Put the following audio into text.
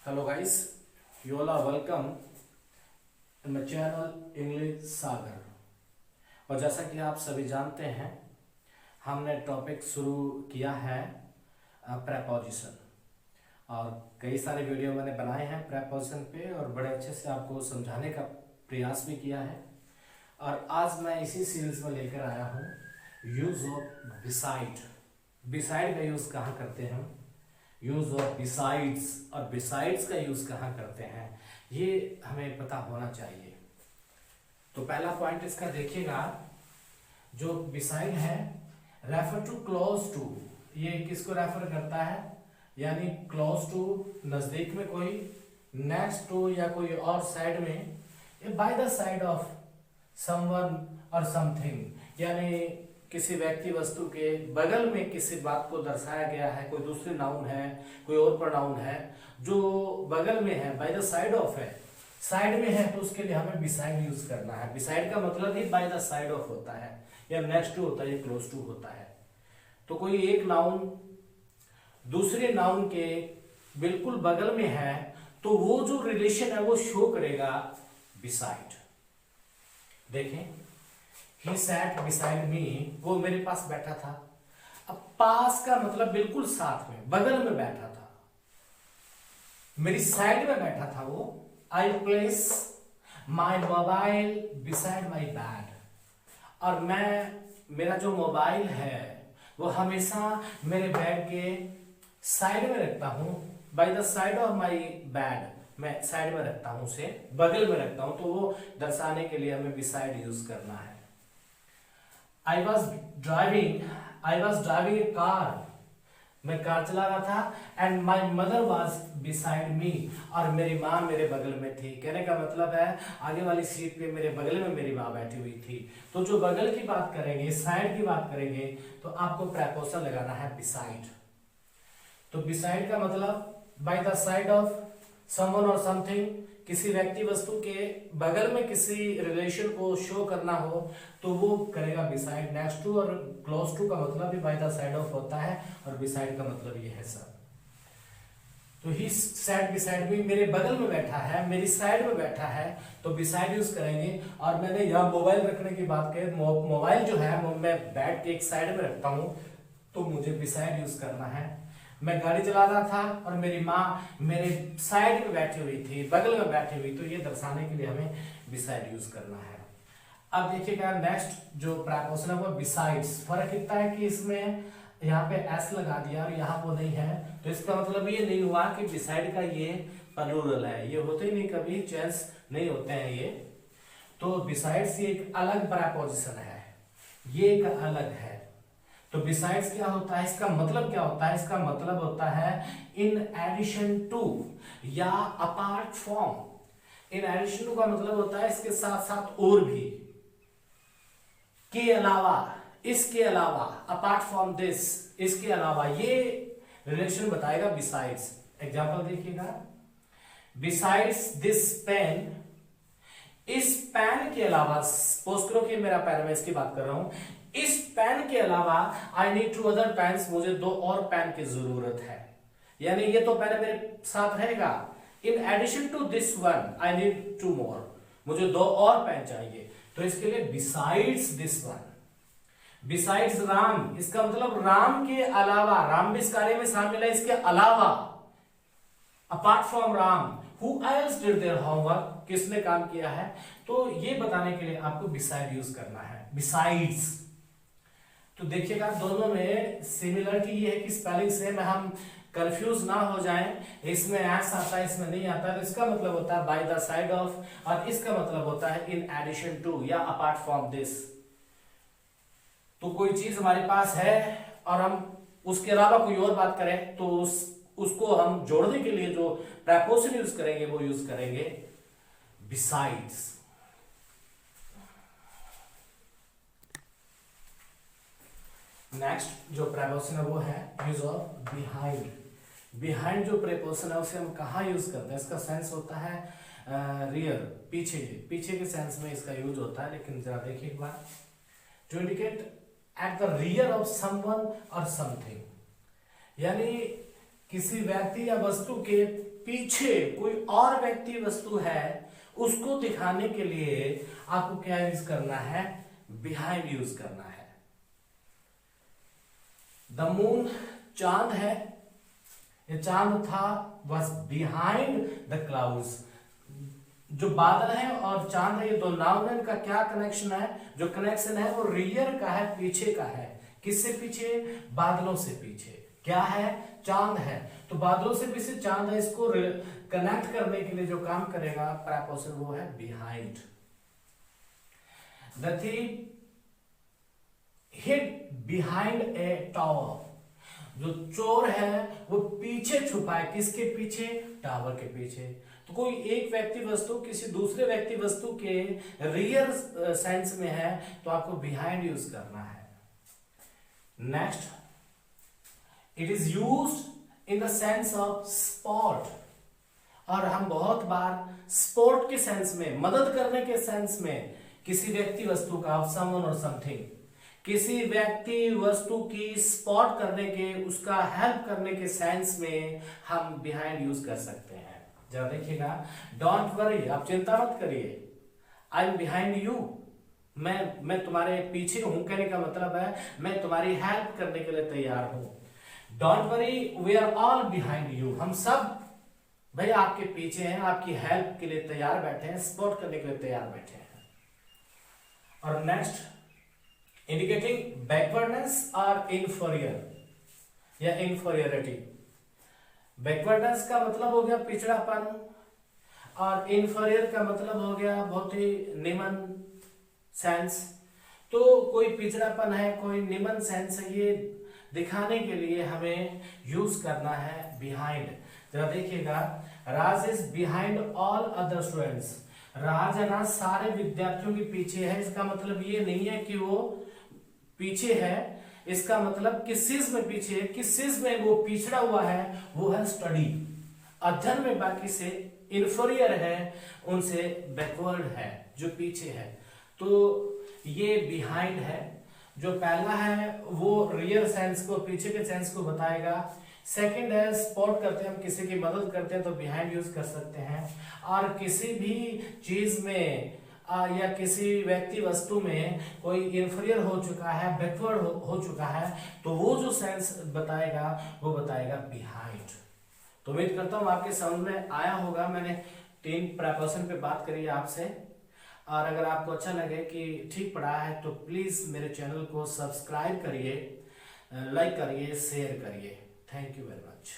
Hello guys, you all are welcome in my channel English सागर। और जैसा कि आप सभी जानते हैं, हमने टॉपिक शुरू किया है प्रेपोजिशन और कई सारे वीडियो मैंने बनाए हैं प्रेपोजिशन पे और बड़े अच्छे से आपको समझाने का प्रयास भी किया है। और आज मैं इसी सीरीज में लेकर आया हूँ यूज ऑफ बिसाइड। बिसाइड का यूज कहाँ करते हैं हम, यूज ऑफ बिसाइड्स, और बिसाइड्स का यूज कहाँ करते हैं ये हमें पता होना चाहिए। तो पहला पॉइंट इसका देखिएगा, जो बिसाइड है रेफर टू क्लोज टू, ये किसको रेफर करता है, यानी क्लोज टू नजदीक में कोई, नेक्स्ट टू या कोई और साइड में, by the side of someone or something, यानी किसी व्यक्ति वस्तु के बगल में किसी बात को दर्शाया गया है। कोई दूसरी नाउन है, कोई और प्रोनाउन है जो बगल में है, बाय द साइड ऑफ है, साइड में है, तो उसके लिए हमें बिसाइड यूज करना है। बिसाइड का मतलब ही बाय द साइड ऑफ होता है, या नेक्स्ट टू होता है, या क्लोज टू होता है। तो कोई एक नाउन दूसरे नाउन के बिल्कुल बगल में है तो वो जो रिलेशन है वो शो करेगा बिसाइड। देखें, He sat beside me, वो मेरे पास बैठा था। अब पास का मतलब बिल्कुल साथ में, बगल में बैठा था, मेरी साइड में बैठा था वो। I place my mobile beside my bed, और मेरा जो मोबाइल है वो हमेशा मेरे बेड के साइड में रखता हूँ। By the side of my bed, मैं साइड में रखता हूँ, उसे बगल में रखता हूँ, तो वो दर्शाने के लिए हमें beside यूज करना है। I was driving a car, मैं कार चला रहा था, and my mother was beside me, और मेरी माँ मेरे बगल में थी। कहने का मतलब है आगे वाली सीट पे मेरे बगल में मेरी माँ बैठी हुई थी। तो जो बगल की बात करेंगे, साइड की बात करेंगे, तो आपको प्रेपोजिशन लगाना है beside। तो beside का मतलब by the side of someone or something, किसी व्यक्ति वस्तु के बगल में किसी रिलेशन को शो करना हो तो वो करेगा बिसाइड। नेक्स्ट टू और क्लोज टू का मतलब भी बाय द साइड ऑफ होता है, और बिसाइड का मतलब ये है सर। तो ही सैट बिसाइड मी, मेरे बगल में बैठा है, मेरी साइड में बैठा है, तो बिसाइड यूज करेंगे। और मैंने यहाँ मोबाइल रखने की बात कही, मोबाइल जो है मैं बेड के एक साइड में रखता हूँ, तो मुझे बिसाइड यूज करना है। मैं गाड़ी चला रहा था और मेरी माँ मेरे साइड में बैठी हुई थी, बगल में बैठी हुई, तो ये दर्शाने के लिए हमें बिसाइड यूज करना है। अब देखिएगा नेक्स्ट जो प्रेपोजिशन है वो बिसाइड्स। फर्क इतना है कि इसमें यहाँ पे एस लगा दिया और यहाँ वो नहीं है, तो इसका मतलब ये नहीं हुआ कि बिसाइड का ये प्लूरल है, ये होते ही नहीं, कभी चेंज नहीं होते हैं ये। तो बिसाइड्स ये एक अलग प्रेपोजिशन है, ये एक अलग है। तो बिसाइड्स क्या होता है, इसका मतलब क्या होता है, इसका मतलब होता है इन एडिशन टू या apart from. In addition to का मतलब होता है इसके साथ साथ और भी, के अलावा, इसके अलावा, अपार्ट फ्रॉम दिस, इसके अलावा, ये रिलेशन बताएगा बिसाइड्स। एग्जांपल देखिएगा, बिसाइड्स दिस पेन, इस पेन के अलावा, सपोज करो कि मेरा पेन, मैं इसकी बात कर रहा हूं, इस पेन के अलावा I need two other pens, मुझे दो और पेन की जरूरत है, यानी ये तो पेन मेरे साथ रहेगा। In addition to this one I need two more, मुझे दो और पेन चाहिए, तो इसके लिए besides this one. Besides Ram, इसका मतलब राम के अलावा, राम भी इस कार्य में शामिल है, इसके अलावा, apart from Ram, who else did their homework, किसने काम किया है, तो ये बताने के लिए आपको बिसाइड यूज करना है, बिसाइड्स। तो देखिएगा दोनों में सिमिलरिटी ये है कि स्पेलिंग सेम है, हम कंफ्यूज ना हो जाएं, इसमें एस आता है इसमें नहीं आता, तो इसका मतलब होता है बाय द साइड ऑफ, और इसका मतलब होता है इन एडिशन टू या अपार्ट फ्रॉम दिस। तो कोई चीज हमारे पास है और हम उसके अलावा कोई और बात करें तो उसको हम जोड़ने के लिए जो प्रेपोजिशन यूज करेंगे वो यूज करेंगे बिसाइड्स। नेक्स्ट जो प्रेपोजिशन है वो है यूज ऑफ बिहाइंड। बिहाइंड जो प्रेपोजिशन है उसे हम कहाँ यूज करते हैं, इसका सेंस होता है रियर, पीछे, पीछे के सेंस में इसका यूज होता है। लेकिन जरा देखिए एक बार, to indicate at the rear of someone or something, यानी किसी व्यक्ति या वस्तु के पीछे कोई और व्यक्ति वस्तु है उसको दिखाने के लिए आपको क्या यूज करना है, बिहाइंड यूज करना है। द मून चांद है, ये चांद था, वॉज बिहाइंड द क्लाउड्स। जो बादल है और चांद है, ये दो नाउन है, इनका क्या कनेक्शन है, जो कनेक्शन है वो रियर का है, पीछे का है। किससे पीछे, बादलों से पीछे। क्या है, चांद है, तो बादलों से पीछे चांद है, इसको कनेक्ट करने के लिए जो काम करेगा प्रीपोजिशन वो है behind. The thief hid behind a tower, जो चोर है वो पीछे छुपा है, किसके पीछे, टावर के पीछे। तो कोई एक व्यक्ति वस्तु किसी दूसरे व्यक्ति वस्तु के रियर सेंस में है तो आपको बिहाइंड यूज करना है। Next, it is used in the sense of support, और हम बहुत बार सपोर्ट के सेंस में, मदद करने के सेंस में किसी व्यक्ति वस्तु का, ऑफ समवन और समथिंग, किसी व्यक्ति वस्तु की सपोर्ट करने के, उसका हेल्प करने के सेंस में हम बिहाइंड यूज कर सकते हैं। जरा देखिएगा, डोंट वरी, आप चिंता मत करिए, आई एम बिहाइंड यू, मैं तुम्हारे पीछे हूं, कहने का मतलब है मैं तुम्हारी हेल्प करने के लिए तैयार हूं। Don't worry, we are all behind you, हम सब भाई आपके पीछे हैं, आपकी हेल्प के लिए तैयार बैठे हैं, सपोर्ट करने के लिए तैयार बैठे हैं। और नेक्स्ट, इंडिकेटिंग बैकवर्डनेस और इंफीरियर या इंफीरियरिटी। बैकवर्डनेस का मतलब हो गया पिछड़ापन, और इंफीरियर का मतलब हो गया बहुत ही निम्न सेंस। तो कोई पिछड़ापन है, कोई निम्न सेंस है, ये दिखाने के लिए हमें यूज करना है बिहाइंड। जरा देखिएगा, Raj is behind all other students, Raj है ना सारे विद्यार्थियों के पीछे है। इसका मतलब ये नहीं है कि वो पीछे है, इसका मतलब किस चीज में पीछे है, किस चीज में वो पिछड़ा हुआ है, वो है स्टडी, अध्ययन में बाकी से इंफीरियर है, उनसे बैकवर्ड है, जो पीछे है। तो ये बिहाइंड है। जो पहला है वो रियर सेंस को, पीछे के सेंस को बताएगा। सेकंड है सपोर्ट करते हैं, हम किसी की मदद करते हैं तो बिहाइंड यूज कर सकते हैं। और किसी भी चीज में या किसी व्यक्ति वस्तु में कोई इंफीरियर हो चुका है, बैकवर्ड हो चुका है, तो वो जो सेंस बताएगा वो बताएगा बिहाइंड। तो उम्मीद करता हूँ आपके समझ में आया होगा। मैंने 3 प्रीपोजिशन पे बात करी है आपसे, और अगर आपको अच्छा लगे कि ठीक पढ़ा है तो प्लीज मेरे चैनल को सब्सक्राइब करिए, लाइक करिए, शेयर करिए। Thank you very much.